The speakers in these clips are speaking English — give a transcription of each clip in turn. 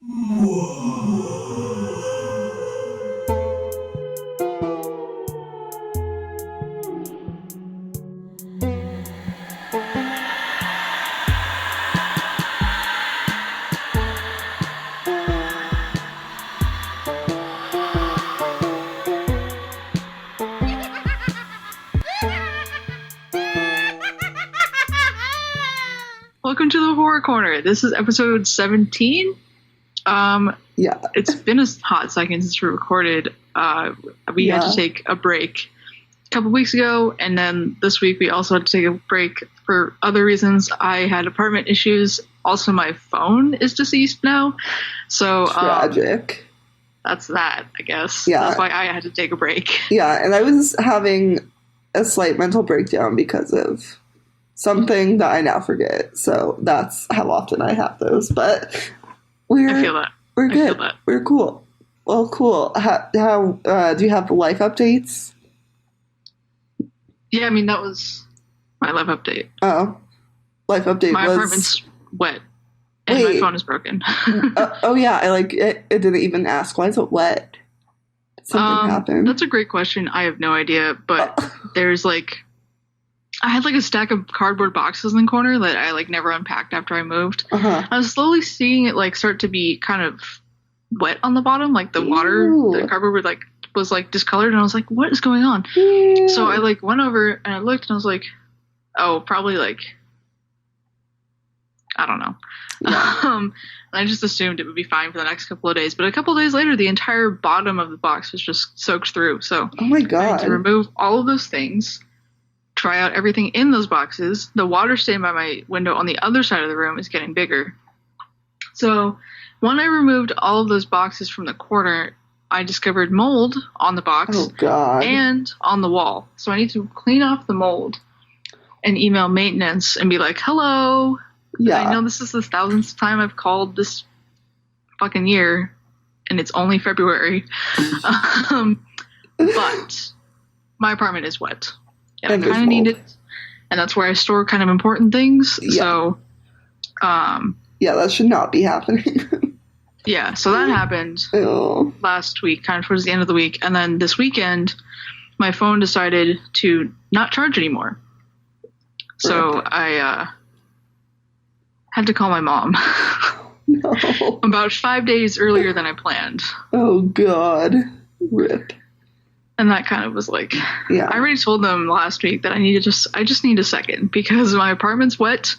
Welcome to the Horror Corner. This is episode 17. Yeah. It's been a hot second since we recorded. We had to take a break a couple weeks ago, and then this week we also had to take a break for other reasons. I had apartment issues. Also, my phone is deceased now. So tragic. That's that, I guess. Yeah. That's why I had to take a break. Yeah, and I was having a slight mental breakdown because of something that I now forget. So that's how often I have those. But I feel that. We're good. I feel that. We're cool. Well, cool. How do you have life updates? Yeah, I mean, that was my life update. Oh. Life update my was... apartment's wet. And my phone is broken. Oh, yeah. It didn't even ask. Why is it wet? Did something happen? That's a great question. I have no idea. But there's I had a stack of cardboard boxes in the corner that I never unpacked after I moved. Uh-huh. I was slowly seeing it start to be kind of wet on the bottom, the water, the cardboard was discolored, and I was like, what is going on? Ew. So I went over and I looked, and I was like, oh, probably I don't know. Yeah. And I just assumed it would be fine for the next couple of days. But a couple of days later, the entire bottom of the box was just soaked through. So oh my God. I had to remove all of those things, try out everything in those boxes. The water stain by my window on the other side of the room is getting bigger. So when I removed all of those boxes from the corner, I discovered mold on the box. Oh God. And on the wall. So I need to clean off the mold and email maintenance and be like, hello. Yeah. I know this is the 1000th time I've called this fucking year, and it's only February. But my apartment is wet. And I kind of need it. And that's where I store kind of important things. Yeah. So, yeah, that should not be happening. Yeah, so that happened last week, kind of towards the end of the week. And then this weekend, my phone decided to not charge anymore. So I had to call my mom. No. About 5 days earlier than I planned. Oh God. Rip. And that kind of was yeah. I already told them last week that I just need a second because my apartment's wet.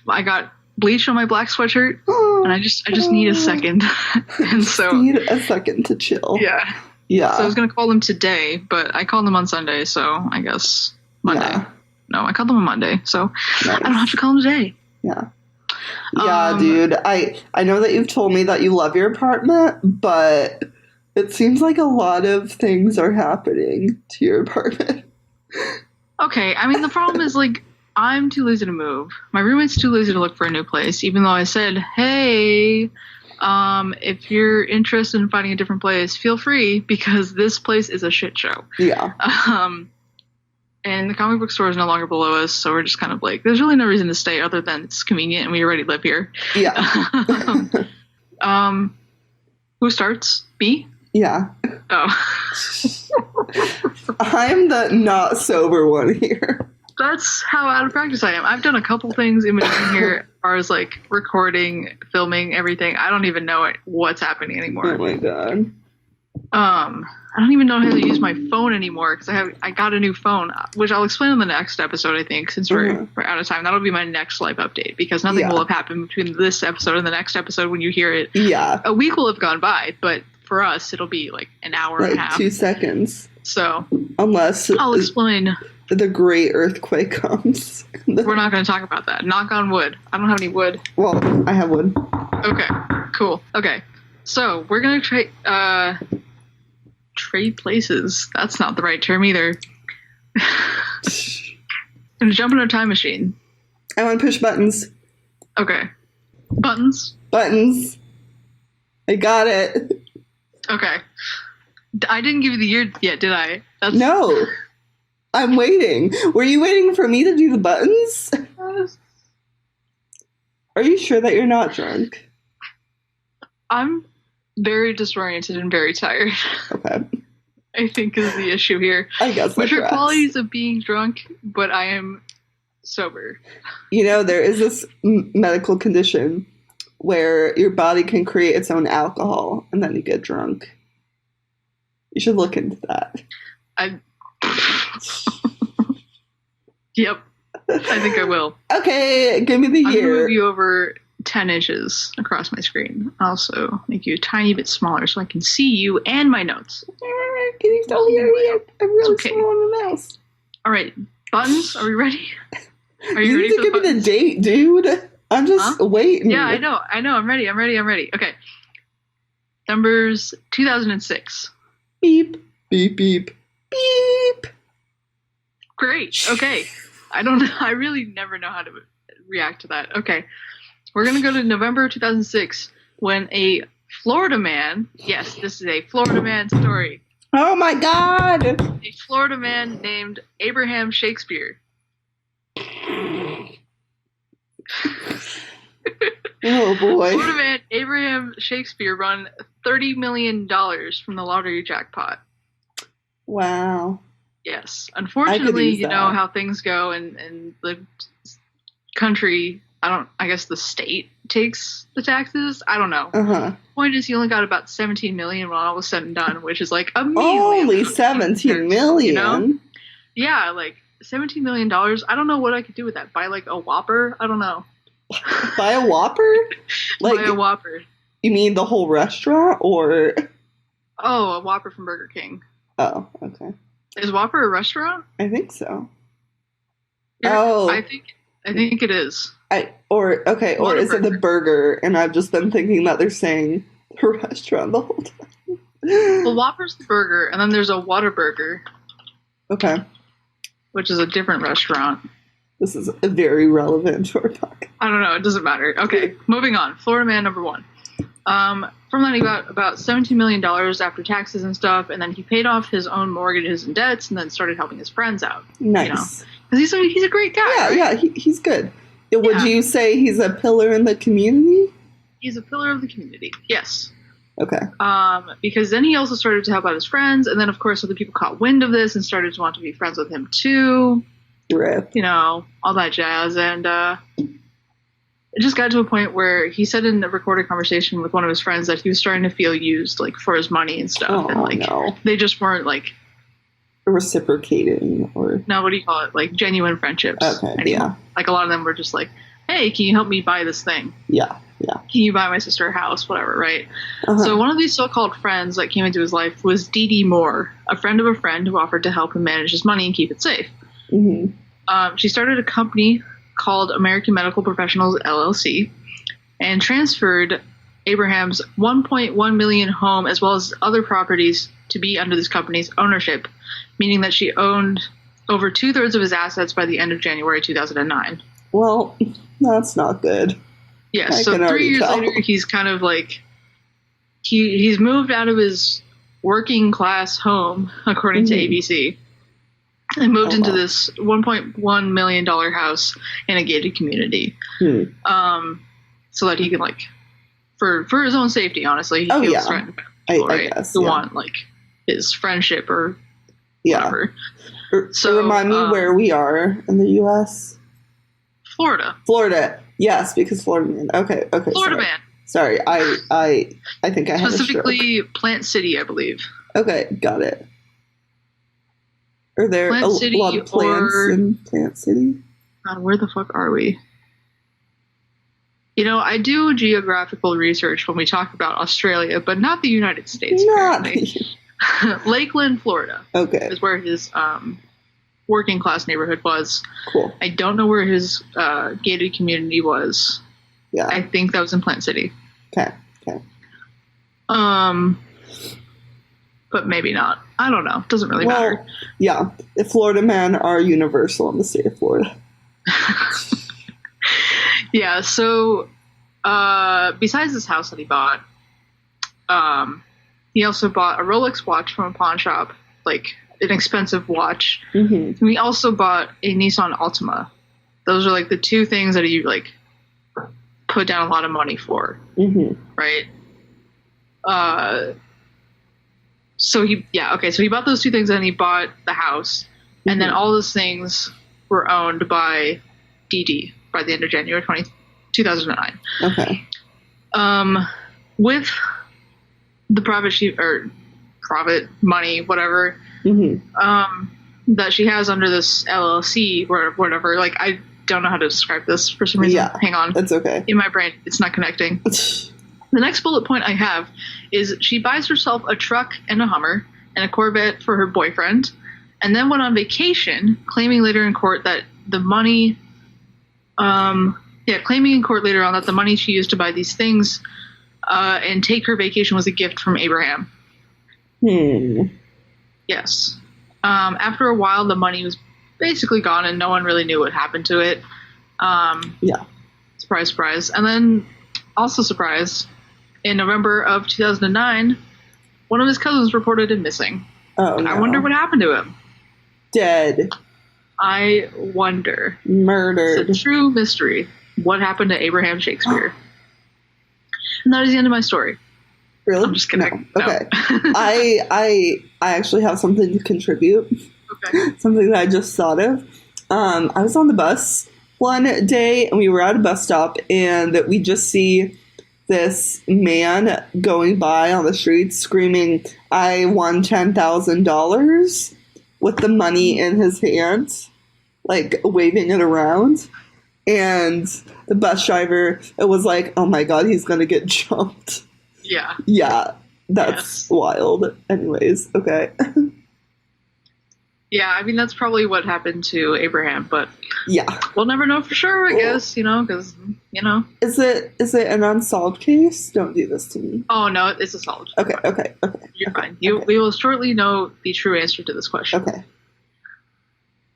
I got bleach on my black sweatshirt, and I just need a second. And so need a second to chill. Yeah. Yeah. So I was gonna call them today, but I called them on Sunday, so I guess Monday. Yeah. No, I called them on Monday, so nice. I don't have to call them today. Yeah. Yeah, dude. I know that you've told me that you love your apartment, but it seems like a lot of things are happening to your apartment. Okay, I mean, the problem is, I'm too lazy to move. My roommate's too lazy to look for a new place, even though I said, hey, if you're interested in finding a different place, feel free, because this place is a shit show. Yeah. And the comic book store is no longer below us, so we're just kind of there's really no reason to stay other than it's convenient and we already live here. Yeah. Who starts? Me? Yeah. Oh. I'm the not sober one here. That's how out of practice I am. I've done a couple things in between here as far as recording, filming, everything. I don't even know what's happening anymore. Oh my God. I don't even know how to use my phone anymore because I got a new phone, which I'll explain in the next episode, I think, since we're out of time. That'll be my next life update because nothing will have happened between this episode and the next episode when you hear it. Yeah. A week will have gone by, but for us, it'll be an hour and a half. 2 seconds. So. Unless I'll explain. The great earthquake comes. We're not going to talk about that. Knock on wood. I don't have any wood. Well, I have wood. Okay. Cool. Okay. So, we're going to trade places. That's not the right term either. Gonna jump in a time machine. I want to push buttons. Okay. Buttons? Buttons. I got it. Okay. I didn't give you the year yet, did I? No. I'm waiting. Were you waiting for me to do the buttons? Are you sure that you're not drunk? I'm very disoriented and very tired. Okay. I think is the issue here. I guess which are qualities of being drunk, but I am sober. You know, there is this medical condition where your body can create its own alcohol, and then you get drunk. You should look into that. Yep. I think I will. Okay, give me the year. I'm going to move you over 10 inches across my screen. Also, make you a tiny bit smaller so I can see you and my notes. Can you tell me I'm really small on the mouse? All right, buttons, are we ready? Are you ready need to give me the date, dude. I'm just waiting. Yeah, I know. I'm ready. Okay. Numbers 2006. Beep, beep, beep, beep. Great. Okay. I really never know how to react to that. Okay. We're going to go to November 2006 when a Florida man, yes, this is a Florida man story. Oh my God. A Florida man named Abraham Shakespeare. Oh boy. Florida man Abraham Shakespeare won $30 million from the lottery jackpot. Wow. Yes. Unfortunately, you know how things go in the country. I guess the state takes the taxes. I don't know. Uh-huh. Point is, he only got about 17 million when all was said and done, which is like only 17 million. You know? Yeah, like $17 million. I don't know what I could do with that. Buy like a Whopper? I don't know. Buy a Whopper? Like, buy a Whopper. You mean the whole restaurant, or? Oh, a Whopper from Burger King. Oh, okay. Is Whopper a restaurant? I think so. I think it is. Or is it the burger? And I've just been thinking that they're saying the restaurant the whole time. Well, Whopper's the burger, and then there's a Whataburger. Okay. Which is a different restaurant. This is very relevant to our podcast. I don't know. It doesn't matter. Okay, moving on. Florida man number 1. From that, he got about $17 million after taxes and stuff, and then he paid off his own mortgages and debts, and then started helping his friends out. Nice. You know? Because he's a great guy. Yeah, right? Yeah, he's good. Would you say he's a pillar in the community? He's a pillar of the community. Yes. Okay. Because then he also started to help out his friends, and then of course other people caught wind of this and started to want to be friends with him too. Rip. You know, all that jazz, and it just got to a point where he said in a recorded conversation with one of his friends that he was starting to feel used, like, for his money and stuff. Oh, and, like, no. They just weren't, like... reciprocating, or... No, what do you call it? Like, genuine friendships. Okay, anymore. Yeah. Like, a lot of them were just like, hey, can you help me buy this thing? Yeah. Can you buy my sister a house? Whatever, right? Uh-huh. So one of these so-called friends that came into his life was Dee Dee Moore, a friend of a friend who offered to help him manage his money and keep it safe. Mm-hmm. She started a company called American Medical Professionals, LLC, and transferred Abraham's $1.1 million home as well as other properties to be under this company's ownership, meaning that she owned over 2/3 of his assets by the end of January 2009. Well, that's not good. Yeah, so 3 years later, he's kind of like, he's moved out of his working class home, according to ABC, and moved into this $1.1 million house in a gated community. So that he can, like, for his own safety, honestly, he feels threatened by people, right? I guess, who want, like, his friendship or whatever. So remind me where we are in the U.S. Florida. Yes, because Florida man. Okay. Florida man. Sorry, I think I had specifically Plant City, I believe. Okay, got it. Are there a lot of plants in Plant City? God, where the fuck are we? You know, I do geographical research when we talk about Australia, but not the United States. Lakeland, Florida. Okay. Is where his working class neighborhood was. Cool. I don't know where his gated community was. Yeah. I think that was in Plant City. Okay. But maybe not. I don't know. Doesn't really matter. Yeah. The Florida men are universal in the state of Florida. Yeah, so besides this house that he bought, he also bought a Rolex watch from a pawn shop, like an expensive watch. And he also bought a Nissan Altima. Those are like the two things that he like put down a lot of money for, right? So he bought those two things and he bought the house. And then all those things were owned by Dee Dee by the end of January 2009. Okay. With the profit money, whatever, that she has under this LLC or whatever. Like, I don't know how to describe this for some reason. Yeah, hang on. That's okay. In my brain, it's not connecting. The next bullet point I have is she buys herself a truck and a Hummer and a Corvette for her boyfriend, and then went on vacation, claiming later in court that the money, claiming in court later on that the money she used to buy these things and take her vacation was a gift from Abraham. Yes. After a while, the money was basically gone, and no one really knew what happened to it. Surprise, surprise. And then, also surprise, in November of 2009, one of his cousins reported him missing. Oh, no. I wonder what happened to him. Dead. I wonder. Murdered. It's a true mystery. What happened to Abraham Shakespeare? And that is the end of my story. Really? I'm just kidding. No. Okay. I actually have something to contribute. Okay. Something that I just thought of. I was on the bus one day, and we were at a bus stop, and we just see this man going by on the street screaming, "I won $10,000," with the money in his hand, like waving it around. And the bus driver, it was like, oh my god, he's gonna get jumped. Yeah. Yeah, that's wild. Anyways, okay. Yeah, I mean, that's probably what happened to Abraham, but yeah, we'll never know for sure, I guess, because, Is it an unsolved case? Don't do this to me. Oh, no, it's a solid. Okay. You're fine. We will shortly know the true answer to this question. Okay.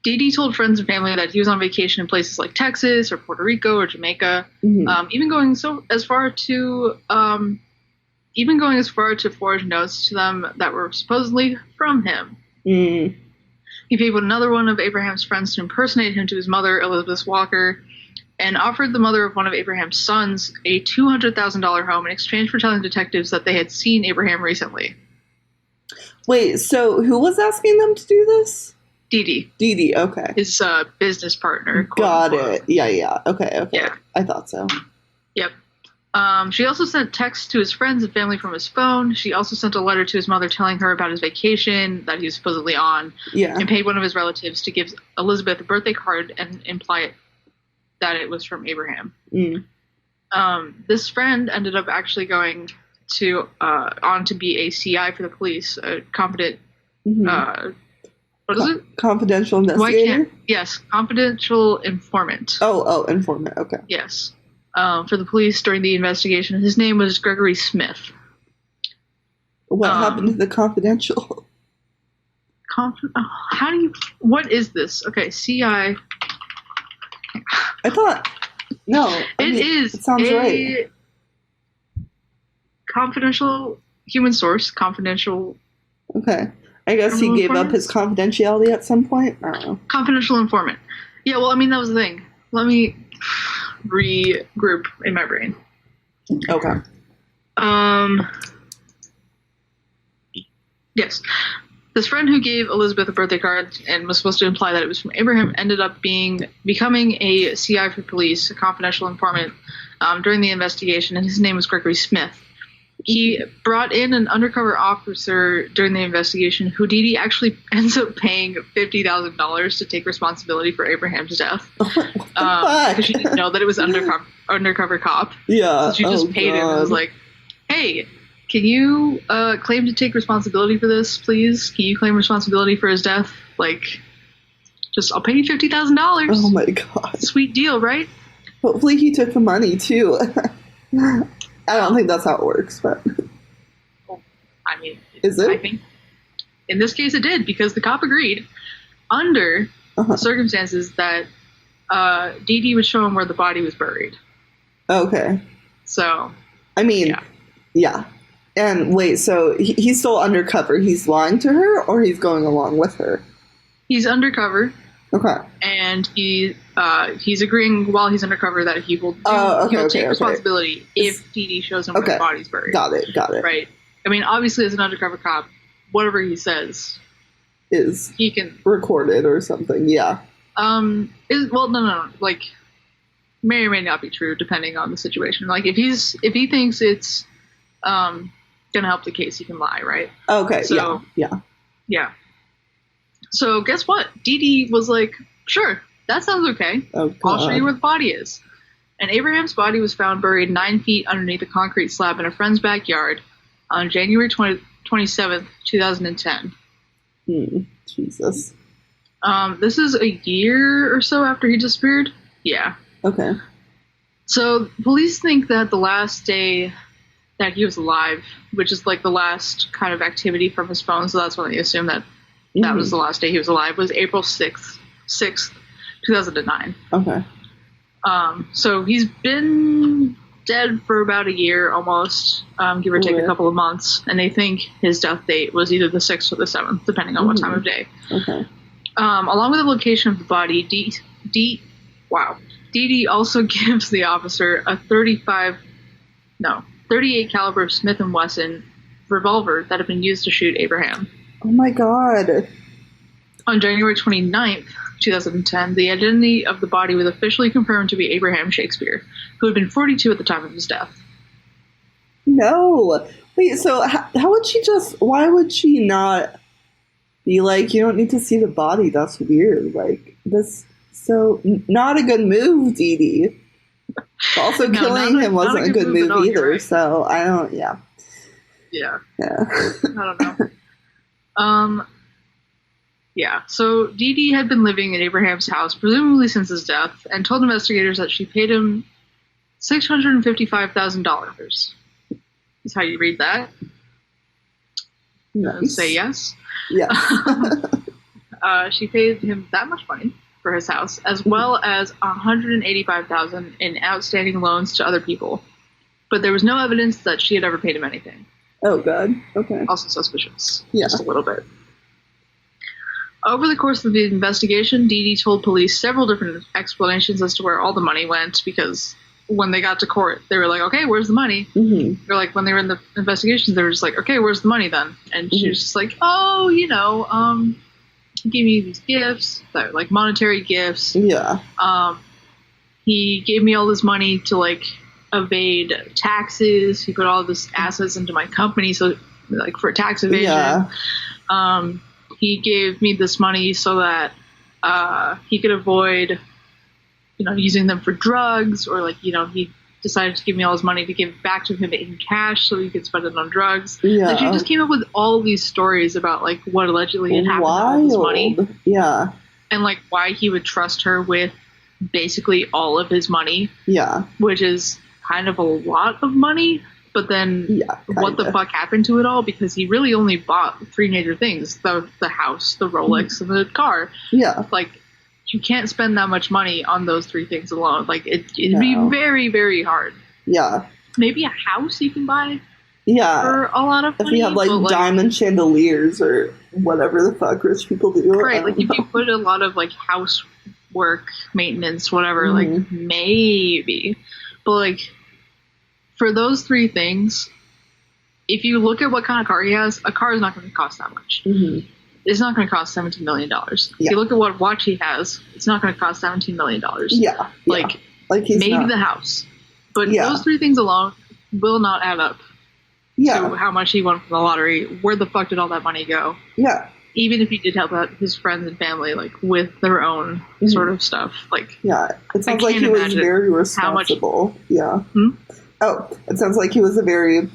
Dee Dee told friends and family that he was on vacation in places like Texas or Puerto Rico or Jamaica, even going as far to forge notes to them that were supposedly from him. He paid another one of Abraham's friends to impersonate him to his mother, Elizabeth Walker, and offered the mother of one of Abraham's sons a $200,000 home in exchange for telling detectives that they had seen Abraham recently. Wait, so who was asking them to do this? Dee Dee. Dee Dee, okay. His business partner. Got it. Yeah. Okay. Yeah. I thought so. Yep. She also sent texts to his friends and family from his phone. She also sent a letter to his mother telling her about his vacation that he was supposedly on. Yeah. And paid one of his relatives to give Elizabeth a birthday card and imply that it was from Abraham. This friend ended up actually going on to be a CI for the police, a competent, what is it? Confidential investigator? Yes, confidential informant. Oh, informant, okay. Yes. For the police during the investigation. His name was Gregory Smith. What happened to the confidential? What is this? Okay, CI. I thought, no. It sounds right. Confidential human source, confidential. Okay. I guess he gave up his confidentiality at some point? I don't know. Confidential informant. Yeah, well, I mean, that was the thing. Let me regroup in my brain. Okay. Yes. This friend who gave Elizabeth a birthday card and was supposed to imply that it was from Abraham ended up becoming a CI for police, a confidential informant, during the investigation, and his name was Gregory Smith. He brought in an undercover officer during the investigation who Dee Dee actually ends up paying $50,000 to take responsibility for Abraham's death. Because she didn't know that it was undercover cop. Yeah. So she just paid him and was like, hey, can you claim to take responsibility for this, please? Can you claim responsibility for his death? Like, I'll pay you $50,000. Oh my god. Sweet deal, right? Hopefully he took the money too. I don't think that's how it works, but... I mean... Is it? I think in this case it did, because the cop agreed under the circumstances that Dee Dee would show him where the body was buried. Okay. So... I mean, yeah. And wait, so he's still undercover. He's lying to her, or he's going along with her? He's undercover. Okay. And he he's agreeing while he's undercover that he will take responsibility if Dee Dee shows him where the body's buried. Got it. Right. I mean, obviously, as an undercover cop, whatever he says he can record it or something. Yeah. No. Like, may or may not be true depending on the situation. Like, if he thinks it's gonna help the case, he can lie, right? Okay. So, yeah. So guess what? Dee Dee was like, sure, that sounds okay. Oh, I'll show you where the body is. And Abraham's body was found buried 9 feet underneath a concrete slab in a friend's backyard on January 27th, 2010. Jesus. This is a year or so after he disappeared. Yeah. Okay. So police think that the last day that he was alive, which is like the last kind of activity from his phone, so that's when they assume that was the last day he was alive, was April 6th, 2009. Okay. So he's been dead for about a year almost, give or take a couple of months, and they think his death date was either the 6th or the 7th, depending on what time of day. Okay. Along with the location of the body, Dee Dee also gives the officer a 38 caliber Smith & Wesson revolver that had been used to shoot Abraham. Oh my God. On January 29th, 2010, the identity of the body was officially confirmed to be Abraham Shakespeare, who had been 42 at the time of his death. No. Wait, so how would she why would she not be like, you don't need to see the body, that's weird. Like, this, so, not a good move, Dee Dee. Also, killing him wasn't a good move either, right. So, I don't, Yeah. I don't know. Yeah, so Dee Dee had been living in Abraham's house, presumably since his death, and told investigators that she paid him $655,000. Is how you read that. Nice. Say yes. Yeah. She paid him that much money for his house, as well as $185,000 in outstanding loans to other people. But there was no evidence that she had ever paid him anything. Oh, God. Okay. Also suspicious. Yeah. Just a little bit. Over the course of the investigation, Dee Dee told police several different explanations as to where all the money went, because when they got to court, they were like, okay, where's the money? Mm-hmm. They're like, when they were in the investigations, they were just like, okay, where's the money then? And she was just like, oh, he gave me these gifts, that like monetary gifts. Yeah. He gave me all this money to like evade taxes. He put all of his assets into my company, so like for tax evasion. Yeah. He gave me this money so that he could avoid, using them for drugs, or like, he decided to give me all his money to give back to him in cash so he could spend it on drugs. Yeah. Like, she just came up with all these stories about like what allegedly had happened with his money. Yeah. And like why he would trust her with basically all of his money. Yeah. Which is kind of a lot of money. But then what the fuck happened to it all? Because he really only bought 3 major things. The house, the Rolex, and the car. Yeah. Like, you can't spend that much money on those 3 things alone. Like, it'd be very, very hard. Yeah. Maybe a house you can buy for a lot of money. If you have, like, diamond chandeliers or whatever the fuck rich people do. Right, like, if you put a lot of, like, housework, maintenance, whatever, like, maybe. But, like, for those 3 things, if you look at what kind of car he has, a car is not going to cost that much. Mm-hmm. It's not going to cost $17 million. Yeah. If you look at what watch he has, it's not going to cost $17 million. Yeah. Like maybe the house. But those 3 things alone will not add up to how much he won from the lottery. Where the fuck did all that money go? Yeah. Even if he did help out his friends and family, like, with their own sort of stuff. Like, it sounds like he was very responsible. Yeah. Oh, it sounds like he was a very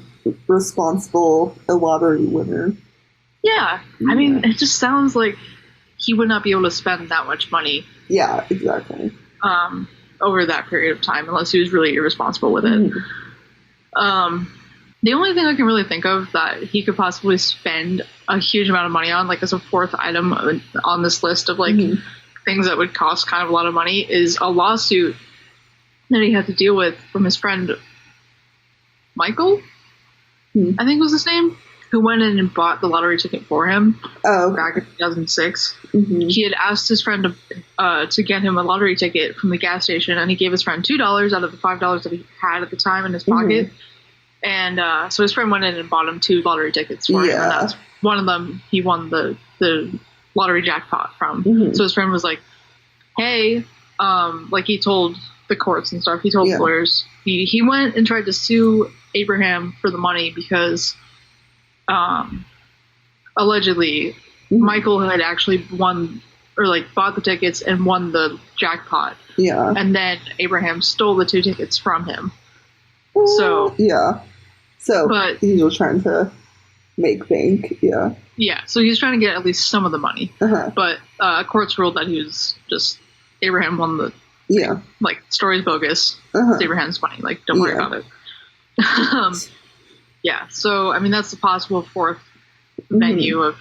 responsible lottery winner. Yeah. I mean, it just sounds like he would not be able to spend that much money. Yeah, exactly. Over that period of time, unless he was really irresponsible with it. The only thing I can really think of that he could possibly spend a huge amount of money on, like as a 4th item on this list of like things that would cost kind of a lot of money, is a lawsuit that he had to deal with from his friend Michael, I think was his name. who went in and bought the lottery ticket for him back in 2006. Mm-hmm. He had asked his friend to get him a lottery ticket from the gas station, and he gave his friend $2 out of the $5 that he had at the time in his pocket. And so his friend went in and bought him 2 lottery tickets for him, and that's one of them he won the lottery jackpot from. So his friend was like, hey, like he told the courts and stuff, he told the lawyers, he went and tried to sue Abraham for the money because allegedly Michael had actually won or like bought the tickets and won the jackpot. Yeah. And then Abraham stole the 2 tickets from him. So but he was trying to make bank. Yeah, so he was trying to get at least some of the money. But courts ruled that he was just Abraham won the like story's bogus. It's Abraham's money, like don't worry about it. So I mean that's the possible 4th venue of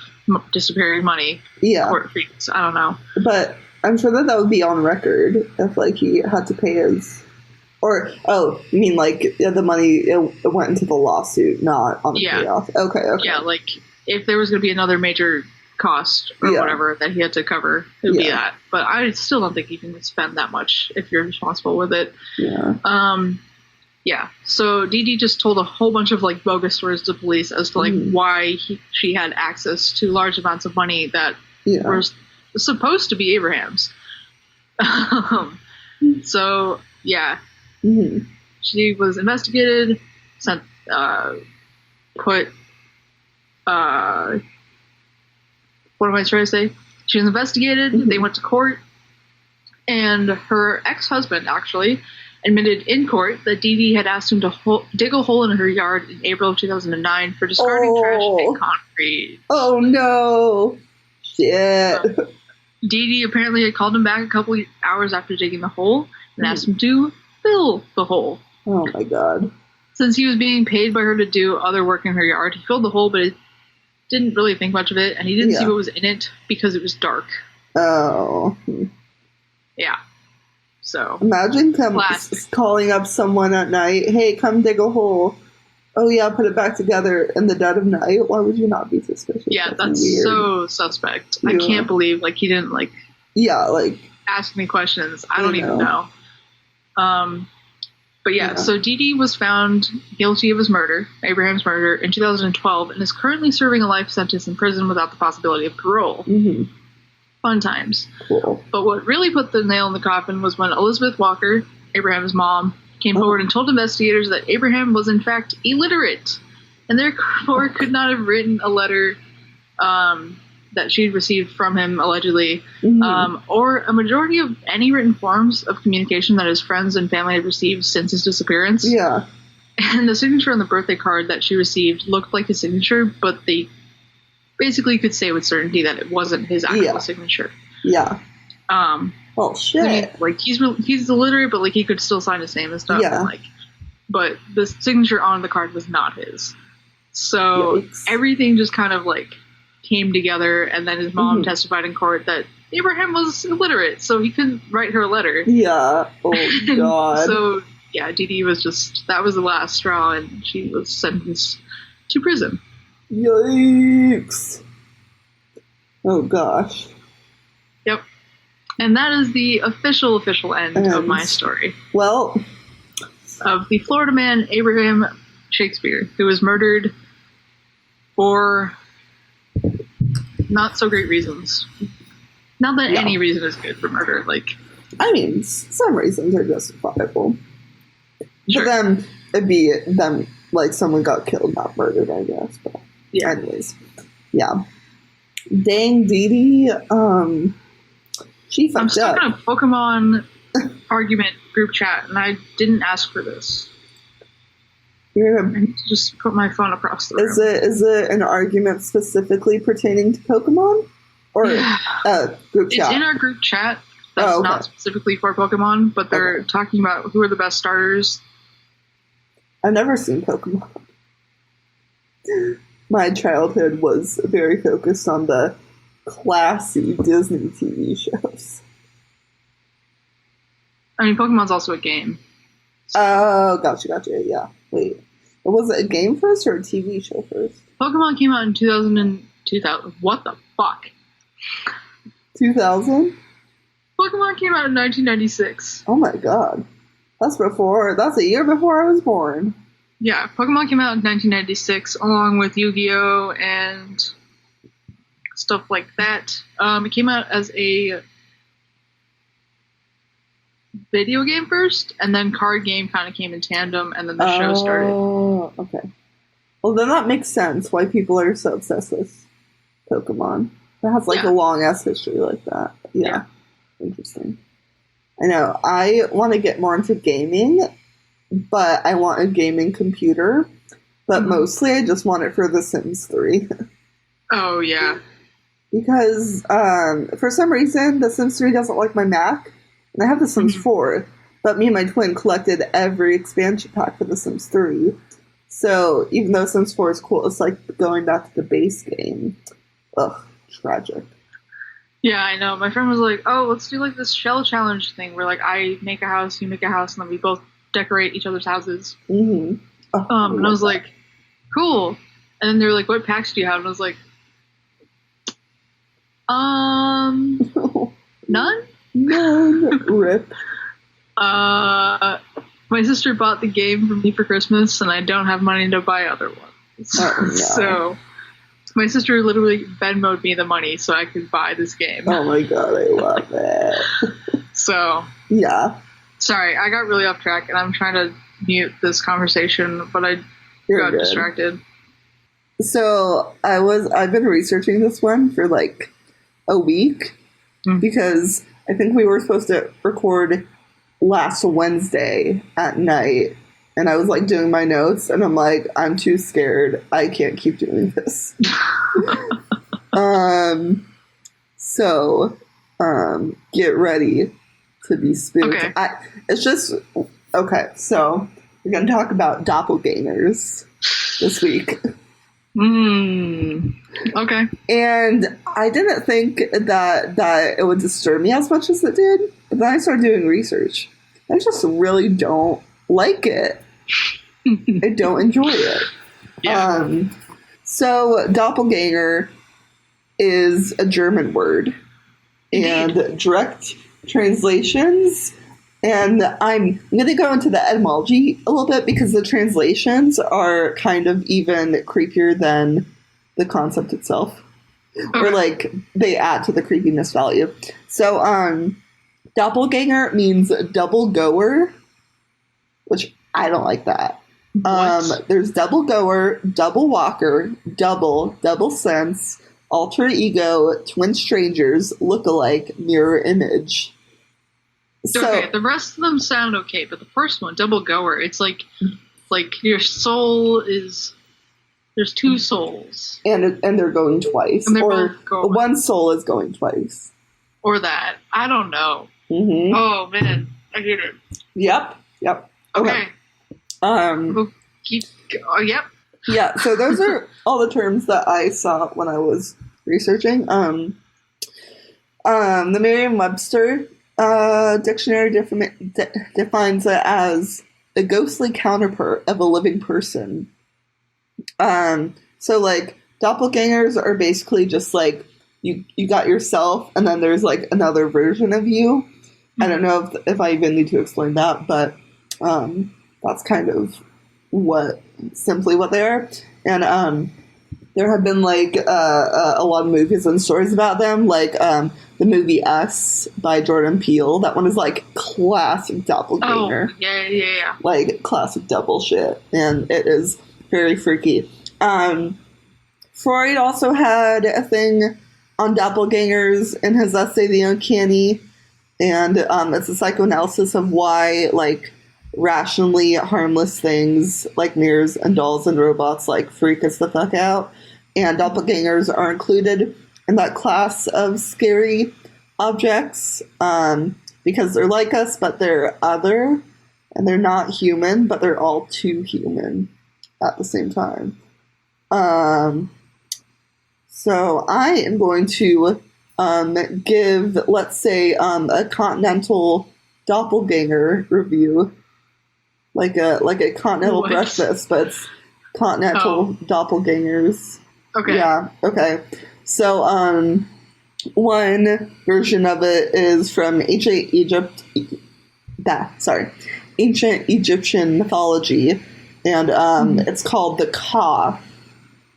disappearing money. Court fees. I don't know, but I'm sure that would be on record if like he had to pay his. Or, you mean like the money it went into the lawsuit, not on the payoff? Okay. Yeah, like if there was going to be another major cost or whatever that he had to cover, it would be that. But I still don't think you can spend that much if you're responsible with it. So Dee Dee just told a whole bunch of like bogus stories to police as to like why she had access to large amounts of money that were supposed to be Abraham's. She was investigated, sent, what am I trying to say? She was investigated, they went to court, and her ex-husband actually admitted in court that Dee Dee had asked him to dig a hole in her yard in April of 2009 for discarding trash and concrete. Oh no! Shit. Dee Dee apparently had called him back a couple hours after digging the hole and asked him to fill the hole. Oh my god. Since he was being paid by her to do other work in her yard, he filled the hole, but didn't really think much of it, and he didn't see what was in it because it was dark. Oh. Yeah. So. Imagine calling up someone at night, hey, come dig a hole. Oh yeah, put it back together in the dead of night. Why would you not be suspicious? Yeah, that's weird. So suspect. I can't believe, like, he didn't, like... Yeah, like... ask me questions. I don't even know. So Dee Dee was found guilty of his murder, Abraham's murder, in 2012 and is currently serving a life sentence in prison without the possibility of parole. Fun times. Cool. But what really put the nail in the coffin was when Elizabeth Walker, Abraham's mom, came forward and told investigators that Abraham was in fact illiterate and therefore could not have written a letter that she'd received from him, allegedly, or a majority of any written forms of communication that his friends and family had received since his disappearance. Yeah. And the signature on the birthday card that she received looked like his signature, but they basically could say with certainty that it wasn't his actual signature. Yeah. Oh, shit. I mean, like, he's illiterate, but, like, he could still sign his name and stuff. Yeah. And, like, but the signature on the card was not his. So everything just kind of, like... came together, and then his mom testified in court that Abraham was illiterate, so he couldn't write her a letter. Yeah. Oh, God. So, yeah, Dee Dee was just, that was the last straw, and she was sentenced to prison. Yikes. Oh, gosh. Yep. And that is the official end of my story. Well. Of the Florida man, Abraham Shakespeare, who was murdered for... not so great reasons. Not that any reason is good for murder. Like, I mean, some reasons are justifiable. Sure. But then it'd be them like someone got killed, not murdered, I guess. But anyways, dang, Dee Dee, she fucked up. I'm stuck in a Pokemon argument group chat, and I didn't ask for this. I need to just put my phone across the room. Is it an argument specifically pertaining to Pokemon? Or group chat? It's in our group chat. That's not specifically for Pokemon, but they're talking about who are the best starters. I've never seen Pokemon. My childhood was very focused on the classy Disney TV shows. I mean, Pokemon's also a game. Oh, gotcha, yeah. Wait. Was it a game first or a TV show first? Pokemon came out in 2000. What the fuck? 2000? Pokemon came out in 1996. Oh my god. That's a year before I was born. Yeah, Pokemon came out in 1996 along with Yu-Gi-Oh! And stuff like that. It came out as a video game first, and then card game kind of came in tandem, and then the show started. Oh, okay. Well, then that makes sense why people are so obsessed with Pokemon. It has a long-ass history like that. Yeah. Interesting. I know. I want to get more into gaming, but I want a gaming computer. But mostly I just want it for The Sims 3. Oh, yeah. Because for some reason, The Sims 3 doesn't like my Mac. And I have The Sims 4. But me and my twin collected every expansion pack for The Sims 3. So even though Sims 4 is cool, it's like going back to the base game. Ugh, tragic. Yeah, I know. My friend was like, oh, let's do like this shell challenge thing where like I make a house, you make a house, and then we both decorate each other's houses. Mm-hmm. Oh, and I was like, cool. And then they were like, what packs do you have? And I was like, none? None. Rip. My sister bought the game for me for Christmas, and I don't have money to buy other ones. Oh, no. So my sister literally Venmo'd me the money so I could buy this game. Oh my god, I love it. So yeah. Sorry, I got really off track, and I'm trying to mute this conversation, but I got distracted. So I've been researching this one for like a week because I think we were supposed to record last Wednesday at night, and I was like doing my notes, and I'm like, I'm too scared. I can't keep doing this. So get ready to be spooked. Okay. So we're gonna talk about doppelgangers this week. Okay. And I didn't think that it would disturb me as much as it did. But then I started doing research. I just really don't like it. I don't enjoy it. Yeah. So doppelganger is a German word. Indeed. And direct translations, and I'm going to go into the etymology a little bit because the translations are kind of even creepier than the concept itself. Okay. Or like they add to the creepiness value. So doppelganger means double goer, which I don't like that. There's double goer, double walker, double sense, alter ego, twin strangers, look-alike, mirror image. Okay, the rest of them sound okay, but the first one, double goer, it's like your soul is, there's two souls, and they're going twice, and or one soul is going twice, or that. I don't know. Mm-hmm. Oh man, I get it. Yep. Okay. We'll keep. Yep. Yeah. So those are all the terms that I saw when I was researching. The Merriam-Webster dictionary defines it as a ghostly counterpart of a living person. So like doppelgangers are basically just like you got yourself, and then there's like another version of you. I don't know if I even need to explain that, but that's kind of simply what they are. And there have been like a lot of movies and stories about them, like the movie Us by Jordan Peele. That one is like classic doppelganger. Oh, yeah. Like classic double shit, and it is very freaky. Freud also had a thing on doppelgangers in his essay The Uncanny, and it's a psychoanalysis of why like rationally harmless things like mirrors and dolls and robots like freak us the fuck out, and doppelgangers are included in that class of scary objects because they're like us but they're other, and they're not human but they're all too human at the same time. So I am going to give, let's say, a continental doppelganger review like a continental breakfast, but it's continental doppelgangers. Okay. Yeah. Okay. So, one version of it is from ancient Egyptian mythology, and it's called the Ka.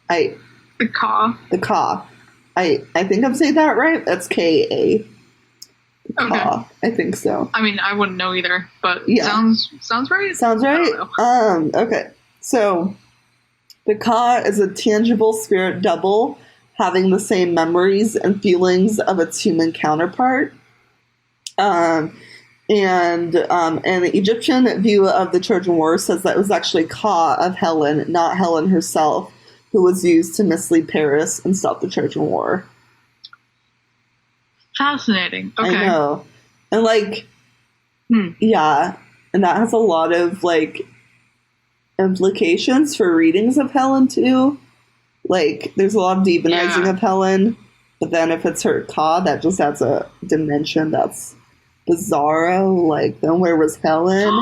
The Ka. The Ka. I think I'm saying that right. That's Ka. Okay. I think so. I mean, I wouldn't know either, but sounds right. Sounds right. Okay. So, the Ka is a tangible spirit double, having the same memories and feelings of its human counterpart. And an Egyptian view of the Trojan War says that it was actually Ka of Helen, not Helen herself, who was used to mislead Paris and stop the Trojan War. Fascinating. Okay. I know. And yeah, and that has a lot of implications for readings of Helen too. There's a lot of demonizing of Helen, but then if it's her Ka, that just adds a dimension that's bizarro. Then where was Helen?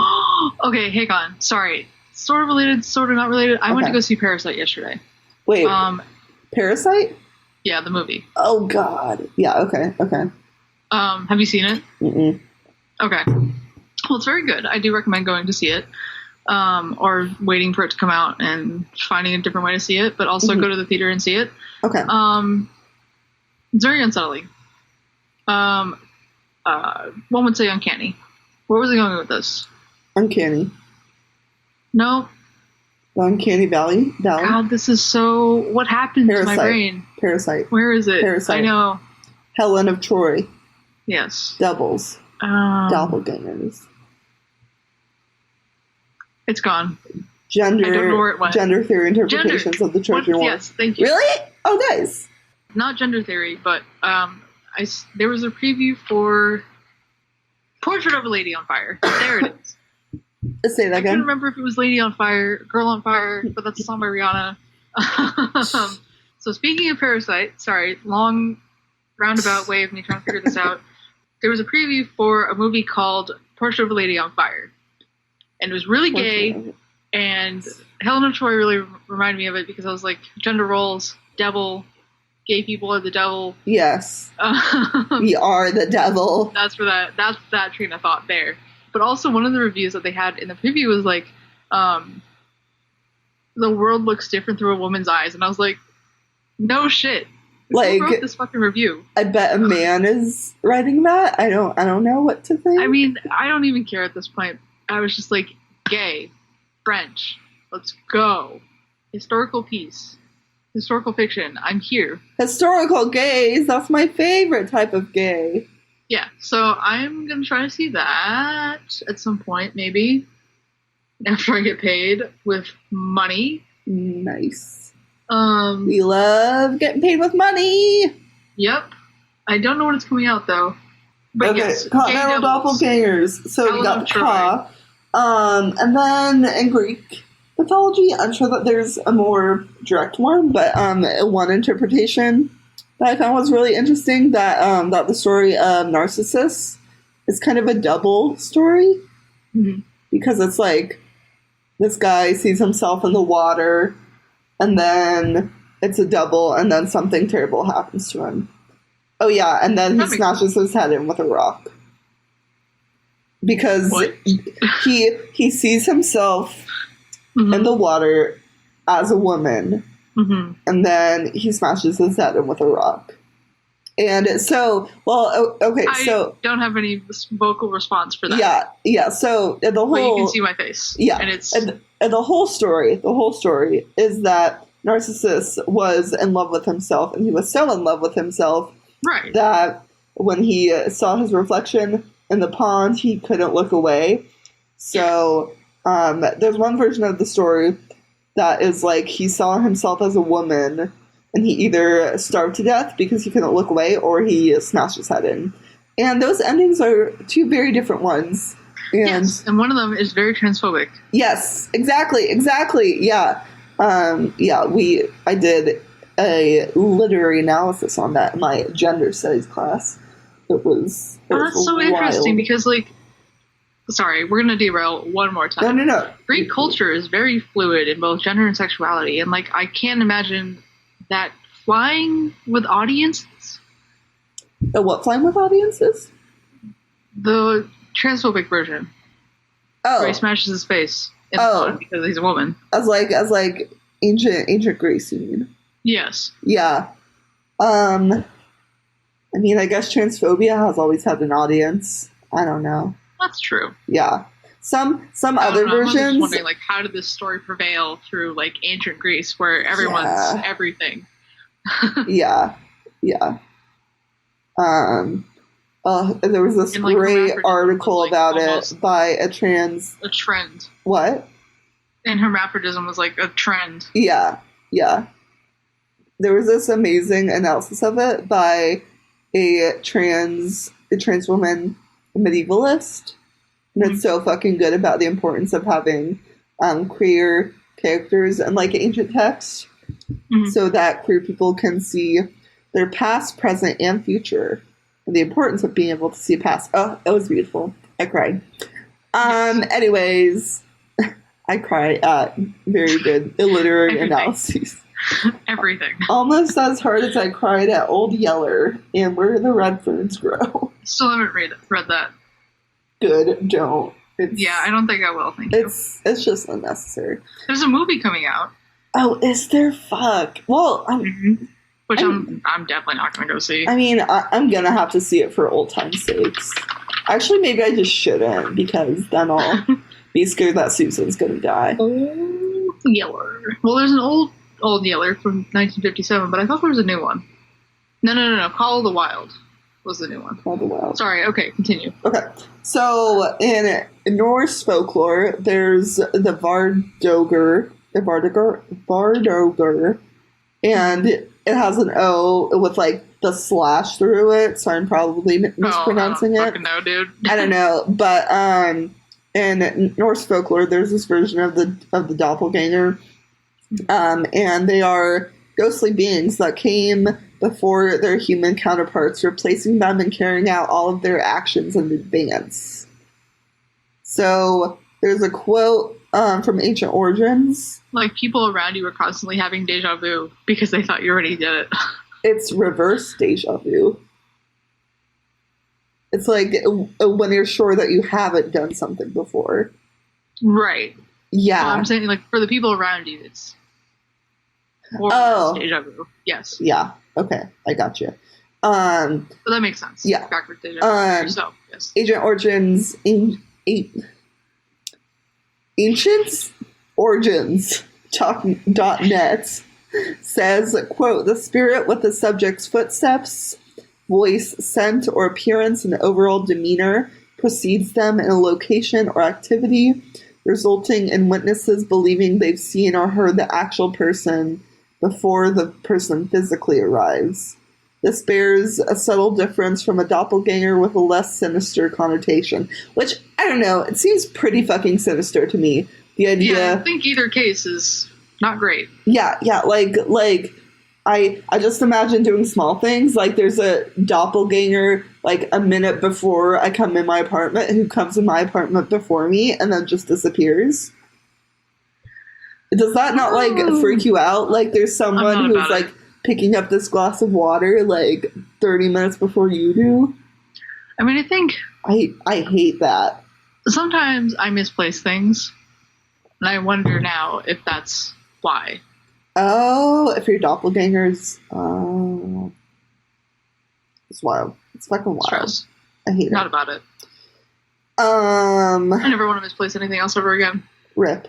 Okay, hang on. Sorry. Sort of related, sort of not related. I went to go see Parasite yesterday. Wait. Parasite? Yeah, the movie. Oh, God. Yeah, okay. Have you seen it? Mm-mm. Okay. Well, it's very good. I do recommend going to see it. Or waiting for it to come out and finding a different way to see it, but also go to the theater and see it. Okay. It's very unsettling. One would say uncanny. Where was I going with this? Uncanny. No. The Uncanny Valley? God, this is so... What happened to my brain? Parasite. Where is it? Parasite. I know. Helen of Troy. Yes. Doubles. Doppelgangers. It's gone. I don't know where it went. Gender theory interpretations of the Trojan War. Yes, thank you. Really? Oh, nice. Not gender theory, but there was a preview for Portrait of a Lady on Fire. There it is. Say that again. I couldn't remember if it was Lady on Fire, Girl on Fire, but that's a song by Rihanna. So speaking of Parasite, sorry, long roundabout way of me trying to figure this out. There was a preview for a movie called Portrait of a Lady on Fire. And it was really gay, and Helen of Troy really reminded me of it because I was like, gender roles, devil, gay people are the devil. Yes. We are the devil. That's that train of thought there. But also one of the reviews that they had in the preview was like, the world looks different through a woman's eyes. And I was like, no shit. Who wrote this fucking review? I bet a man is writing that. I don't know what to think. I mean, I don't even care at this point. I was just like, gay, French, let's go. Historical piece. Historical fiction. I'm here. Historical gays. That's my favorite type of gay. Yeah, so I'm going to try to see that at some point, maybe. After I get paid with money. Nice. We love getting paid with money. Yep. I don't know when it's coming out, though. But okay, yes, Continental Doppelgangers. So we got Ka. And then in Greek mythology, I'm sure that there's a more direct one, but one interpretation that I found was really interesting, that the story of Narcissus is kind of a double story. Mm-hmm. Because it's like this guy sees himself in the water, and then it's a double, and then something terrible happens to him. Oh yeah, and then he smashes his head in with a rock. Because he sees himself in the water as a woman, and then he smashes his head in with a rock. And so, I don't have any vocal response for that. Yeah. So the whole, but you can see my face. Yeah, and the whole story is that Narcissus was in love with himself, and he was so in love with himself, right, that when he saw his reflection in the pond, he couldn't look away. So there's one version of the story that is like he saw himself as a woman, and he either starved to death because he couldn't look away, or he smashed his head in. And those endings are two very different ones. And one of them is very transphobic. Yes, exactly. Yeah. I did a literary analysis on that in my gender studies class. It was that's so interesting because, like, sorry, we're gonna derail one more time. No. Greek culture is very fluid in both gender and sexuality, and like I can't imagine that flying with audiences. The what flying with audiences? The transphobic version. Oh, where he smashes his face in the pond because he's a woman. As like ancient Greece, you mean? Yes. Yeah. I mean, I guess transphobia has always had an audience. I don't know. That's true. Yeah. Some other versions. I'm just wondering, like, how did this story prevail through like ancient Greece, where everyone's everything? Yeah. There was this great article about it by a trend. What? And hermaphroditism was like a trend. Yeah. There was this amazing analysis of it by a trans woman medievalist. And it's so fucking good about the importance of having queer characters in like ancient texts, so that queer people can see their past, present, and future. And the importance of being able to see past. Oh, it was beautiful. I cried. Anyways, I cry at very good literary analyses. Everything. Almost as hard as I cried at Old Yeller and Where the Red Ferns Grow. Still haven't read that. Good, don't. I don't think I will. Thank you. It's just unnecessary. There's a movie coming out. Oh, is there? Fuck. Well, which I'm definitely not going to go see. I mean, I'm going to have to see it for old time's sakes. Actually, maybe I just shouldn't, because then I'll be scared that Susan's going to die. Old Yeller. Well, there's an old Yeller from 1957, but I thought there was a new one. No. Call of the Wild was the new one. Call of the Wild. Sorry, okay, continue. Okay. So, in Norse folklore, there's the Vardogur, and it has an O with like the slash through it, so I'm probably mispronouncing it. No, dude. I don't know, but in Norse folklore, there's this version of the doppelganger, and they are ghostly beings that came before their human counterparts, replacing them and carrying out all of their actions in advance. So there's a quote from Ancient Origins. Like, people around you were constantly having deja vu because they thought you already did it. It's reverse deja vu. It's like when you're sure that you haven't done something before. Right. Yeah. Well, I'm saying, like, for the people around you, it's reverse deja vu. Yes. Yeah. Okay. I got you. But that makes sense. Yeah. Backwards deja vu. So, yes. Agent Origins... Ancient Origins.net says, quote, the spirit with the subject's footsteps, voice, scent, or appearance and overall demeanor precedes them in a location or activity, resulting in witnesses believing they've seen or heard the actual person before the person physically arrives. This bears a subtle difference from a doppelganger with a less sinister connotation. Which, I don't know, it seems pretty fucking sinister to me. The idea... Yeah, I think either case is not great. Yeah, like I just imagine doing small things. Like, there's a doppelganger, like, a minute before I come in my apartment who comes in my apartment before me and then just disappears. Does that not, like, freak you out? Like, there's someone who's, like, picking up this glass of water, like, 30 minutes before you do? I mean, I think... I hate that. Sometimes I misplace things, and I wonder now if that's why. Oh, if your doppelgangers... it's wild. It's fucking wild. Stress. I hate it. Not about it. I never want to misplace anything else ever again. Rip.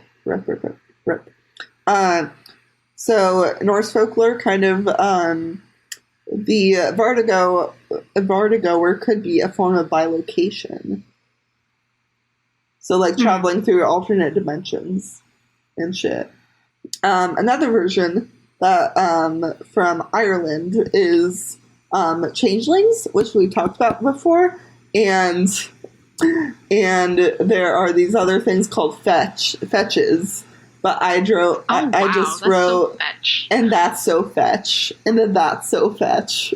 So Norse folklore kind of the Vartigoer could be a form of bilocation. So like traveling through alternate dimensions and shit. Another version that from Ireland is changelings, which we talked about before, and there are these other things called fetches. But I just wrote, so fetch. And that's so fetch, and then that's so fetch.